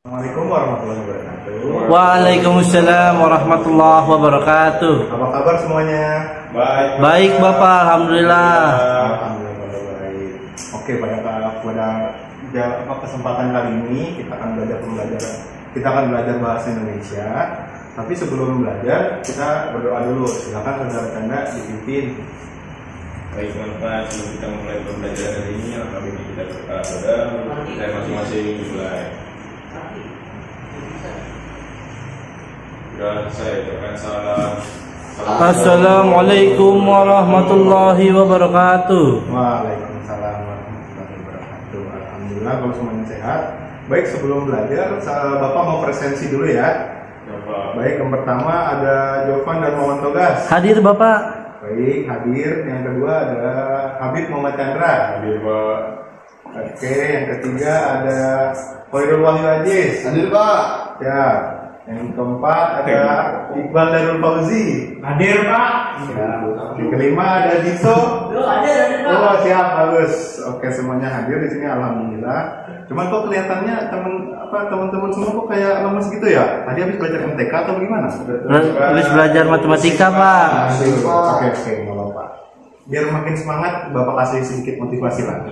Assalamualaikum warahmatullahi wabarakatuh. Waalaikumsalam warahmatullahi wabarakatuh. Apa kabar semuanya? Baik. Baik Bapak, alhamdulillah. Alhamdulillah baik. Oke, pada kesempatan kali ini kita akan belajar bahasa Indonesia. Tapi sebelum belajar kita berdoa dulu. Silakan saudara Canda dipimpin. Baik teman-teman, sebelum kita mulai pembelajaran hari ini, kami kita berdoa pada kita masing-masing mulai. Dan saya ucapkan salam. Assalamualaikum warahmatullahi wabarakatuh. Waalaikumsalam warahmatullahi wabarakatuh. Alhamdulillah kalau semuanya sehat. Baik, sebelum belajar, Bapak mau presensi dulu ya. Baik, yang pertama ada Jovan dan Muhammad Togas. Hadir Bapak. Baik, hadir. Yang kedua ada Habib Muhammad Chandra. Hadir Pak. Oke, yang ketiga ada Khairul Wahyu Aziz. Hadir Pak. Ya. Yang keempat ada Iqbal Darul Fauzi. Hadir Pak. Ya. Yang kelima ada Dito. Oh, siap, bagus. Oke, semuanya hadir di sini, alhamdulillah. Cuman kok kelihatannya teman-teman semua kok kayak lemes gitu ya? Tadi habis belajar MTK atau gimana? Habis belajar matematika Pak. Oke, nggak apa-apa. Biar makin semangat, Bapak kasih sedikit motivasi lah.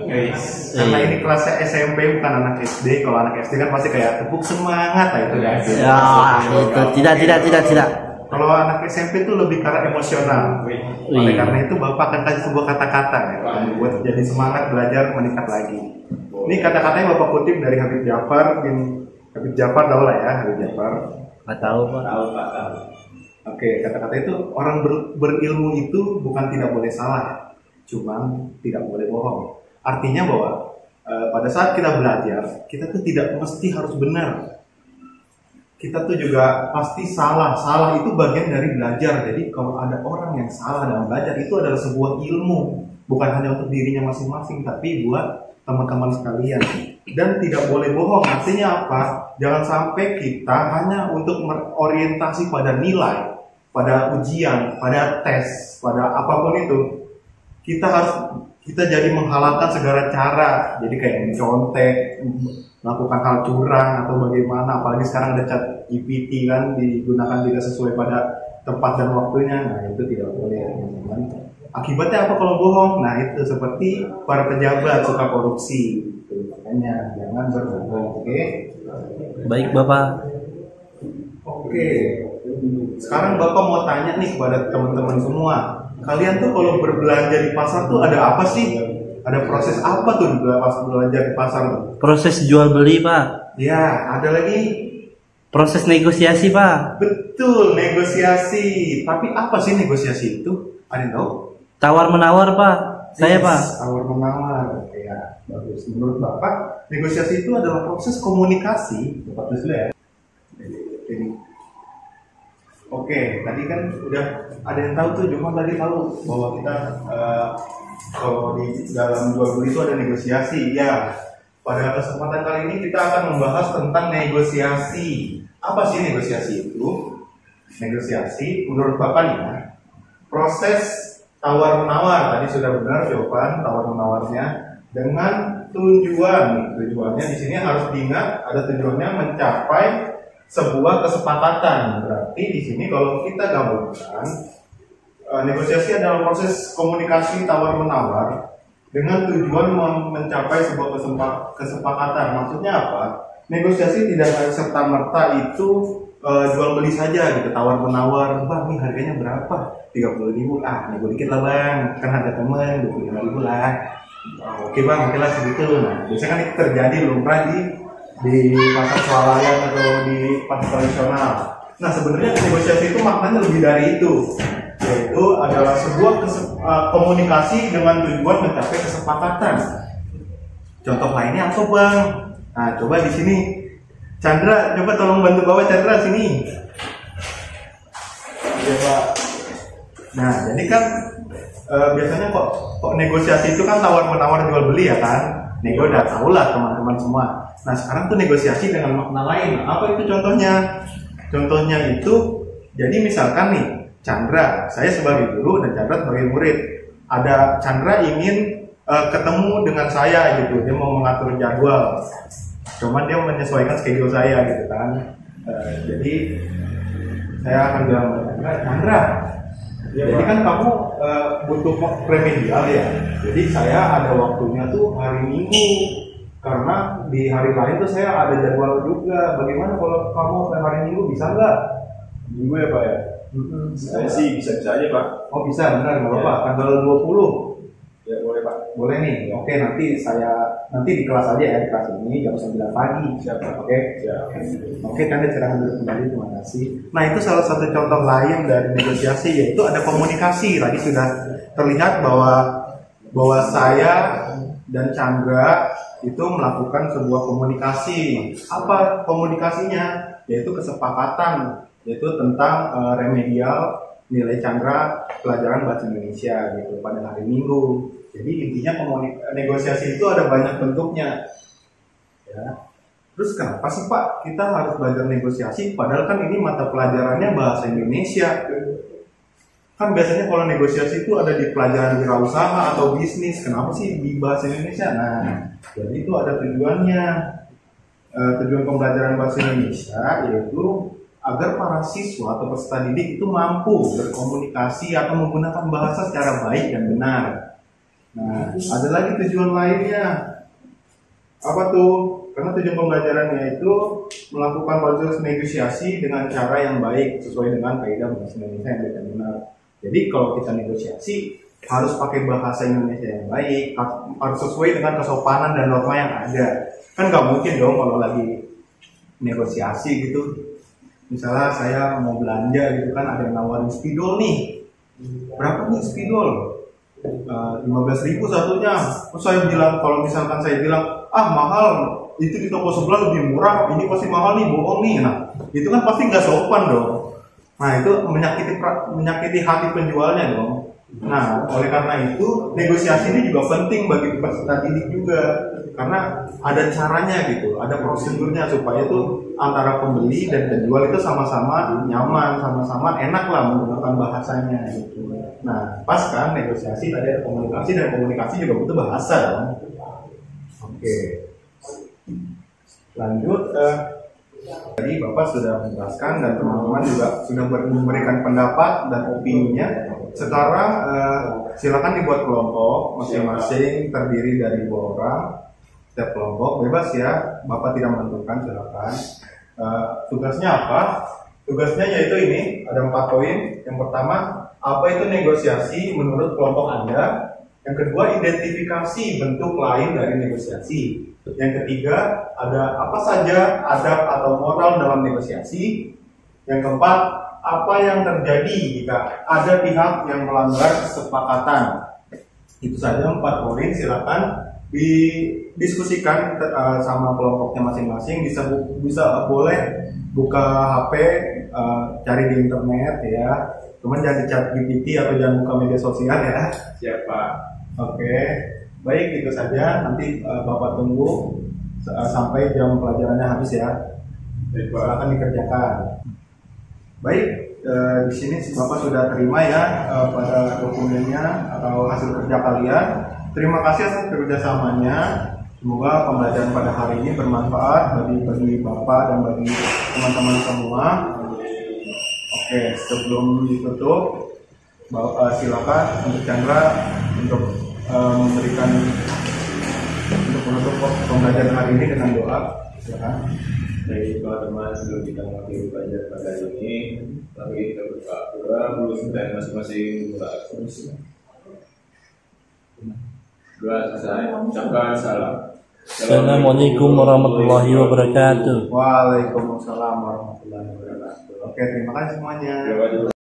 Karena ini kelasnya SMP bukan anak SD. Kalau anak SD kan pasti kayak tepuk semangat lah itu guys. Ya, itu tidak. Kalau anak SMP itu lebih karena emosional. Oleh karena itu Bapak akan kasih sebuah kata-kata ya, buat jadi semangat belajar meningkat lagi. Ini kata-katanya Bapak kutip dari Habib Jafar tahu lah ya, Habib Jafar. Nggak tahu Pak. Tahu Pak, tahu. Oke, kata-kata itu orang berilmu itu bukan tidak boleh salah, cuman tidak boleh bohong. Artinya bahwa pada saat kita belajar, kita tuh tidak mesti harus benar. Kita tuh juga pasti salah. Salah itu bagian dari belajar. Jadi kalau ada orang yang salah dalam belajar, itu adalah sebuah ilmu, bukan hanya untuk dirinya masing-masing, tapi buat teman-teman sekalian. Dan tidak boleh bohong. Artinya apa? Jangan sampai kita hanya untuk berorientasi pada nilai, pada ujian, pada tes, pada apapun itu. Kita jadi menghalalkan segala cara. Jadi kayak mencontek, melakukan hal curang atau bagaimana. Apalagi sekarang ada chat GPT kan digunakan tidak sesuai pada tempat dan waktunya. Nah, itu tidak boleh, teman-teman. Akibatnya apa kalau bohong? Nah, itu seperti para pejabat suka korupsi. Makanya jangan berbohong, oke? Baik Bapak. Oke. Sekarang Bapak mau tanya nih kepada teman-teman semua. Kalian tuh kalau berbelanja di pasar tuh ada apa sih? Ada proses apa tuh belanja di pasar tuh? Proses jual beli Pak. Ya, ada lagi Proses negosiasi Pak. betul negosiasi. Tapi apa sih negosiasi itu? Ada yang tahu? Tawar menawar Pak. Saya Pak. Tawar menawar. Oke ya, bagus. Menurut Bapak, negosiasi itu adalah proses komunikasi. Bapak tulis dulu ya. Ini. Oke, tadi kan udah ada yang tahu tuh, Joko tadi tahu bahwa kita kalau di dalam jual beli itu ada negosiasi. Ya, pada kesempatan kali ini kita akan membahas tentang negosiasi. Apa sih negosiasi itu? Negosiasi, menurut Bapak nih ya, proses tawar menawar. Tadi sudah benar jawaban tawar menawarnya dengan tujuan. Tujuannya di sini harus diingat, ada tujuannya mencapai sebuah kesepakatan. Berarti di sini kalau kita gabungkan, negosiasi adalah proses komunikasi tawar menawar dengan tujuan mencapai sebuah kesepakatan. Maksudnya apa? Negosiasi tidak serta merta itu jual beli saja gitu, tawar menawar. Bang, ini harganya berapa? 30.000. Nego dikit lah bang, kan harga temen 25.000 lah. Oke bang, oke lah segitu. Nah, biasanya kan itu terjadi lumrah di pasar swalayan atau di pasar tradisional. Nah, sebenarnya negosiasi itu maknanya lebih dari itu, yaitu adalah sebuah komunikasi dengan tujuan mencapai kesepakatan. Contoh lainnya apa bang? Nah, coba di sini Chandra, coba tolong bantu bawa Chandra sini. Ya Pak. Nah, jadi kan biasanya kok negosiasi itu kan tawar menawar jual beli ya kan? Nego udah tahu lah teman-teman semua. Nah, sekarang tuh negosiasi dengan makna lain. Apa itu contohnya? Contohnya itu, jadi misalkan nih, Chandra, saya sebagai guru dan Chandra sebagai murid. Ada Chandra ingin ketemu dengan saya gitu, dia mau mengatur jadwal. Cuman dia menyesuaikan schedule saya gitu kan. Jadi saya akan bilang, Chandra, jadi kan kamu butuh remedial ya. Jadi saya ada waktunya tuh hari Minggu, karena di hari lain tuh saya ada jadwal juga. Bagaimana kalau kamu hari Minggu bisa nggak? Minggu ya Pak ya? Saya sih bisa-bisa aja Pak. Oh bisa, benar, nggak apa-apa. Tanggal 20. Ya boleh Pak. Boleh nih. Oke, nanti di kelas aja ya, di kelas ini jam 9 pagi. Siap. Oke. Siap. Oke, kan dicerahan dulu kembali, terima kasih. Nah, itu salah satu contoh lain dari negosiasi, yaitu ada komunikasi. Tadi sudah terlihat bahwa saya dan Chandra itu melakukan sebuah komunikasi. Apa komunikasinya? Yaitu kesepakatan, yaitu tentang remedial nilai Chandra pelajaran bahasa Indonesia gitu pada hari Minggu. Jadi intinya negosiasi itu ada banyak bentuknya. Ya. Terus kenapa sih Pak kita harus belajar negosiasi? Padahal kan ini mata pelajarannya bahasa Indonesia. Kan biasanya kalau negosiasi itu ada di pelajaran wirausaha atau bisnis. Kenapa sih di bahasa Indonesia? Nah, jadi itu ada tujuannya. Tujuan pembelajaran bahasa Indonesia yaitu agar para siswa atau peserta didik itu mampu berkomunikasi atau menggunakan bahasa secara baik dan benar. Nah, ada lagi tujuan lainnya. Apa tuh? Karena tujuan pembelajarannya itu melakukan proses negosiasi dengan cara yang baik sesuai dengan kaidah bahasa Indonesia yang baik dan benar. Jadi kalau kita negosiasi harus pakai bahasa Indonesia yang baik, harus sesuai dengan kesopanan dan norma yang ada. Kan nggak mungkin dong kalau lagi negosiasi gitu. Misalnya saya mau belanja gitu kan, ada yang nawarin spidol nih. Berapa nih spidol? 15.000 satunya. Terus saya bilang, kalau misalkan saya bilang, mahal, itu di toko sebelah lebih murah, ini pasti mahal nih, bohong nih. Nah, itu kan pasti nggak sopan dong. Nah, itu menyakiti hati penjualnya dong. Nah, oleh karena itu, negosiasi ini juga penting bagi peserta didik juga. Karena ada caranya gitu, ada prosedurnya supaya itu antara pembeli dan penjual itu sama-sama nyaman, sama-sama enak lah menggunakan bahasanya gitu. Nah, pas kan negosiasi tadi ada komunikasi, dan komunikasi juga butuh bahasa dong. Oke. Lanjut, tadi Bapak sudah menjelaskan dan teman-teman juga sudah memberikan pendapat dan opininya. Sekarang silakan dibuat kelompok masing-masing terdiri dari 2 orang. Setiap kelompok bebas ya, Bapak tidak menentukan, silakan. Tugasnya apa? Tugasnya yaitu ini, ada 4 poin. Yang pertama, apa itu negosiasi menurut kelompok Anda? Yang kedua, identifikasi bentuk lain dari negosiasi. Yang ketiga, ada apa saja adab atau moral dalam negosiasi. Yang keempat, apa yang terjadi jika ada pihak yang melanggar kesepakatan. Itu saja 4 poin, silakan didiskusikan sama kelompoknya masing-masing. Bisa boleh buka HP, cari di internet ya. Cuman jangan di chat GPT atau jangan buka media sosial ya. Siapa? Oke, baik, itu saja. Nanti Bapak tunggu sampai jam pelajarannya habis ya. Silakan dikerjakan. Baik, di sini Bapak sudah terima ya pada dokumennya atau hasil kerja kalian. Terima kasih atas kerjasamanya. Semoga pembelajaran pada hari ini bermanfaat bagi Bapak dan bagi teman-teman semua. Oke, sebelum ditutup, silakan untuk Chandra untuk memberikan untuk menutup pembelajaran hari ini dengan doa. Silakan. Baik teman-teman, sebelum kita mengakhiri pelajaran pada hari ini, mari kita berdoa dulu dan masing-masing doa. Doa selesai. Ucapkan salam. Assalamualaikum warahmatullahi wabarakatuh. Waalaikumsalam warahmatullahi wabarakatuh. Oke, terima kasih semuanya.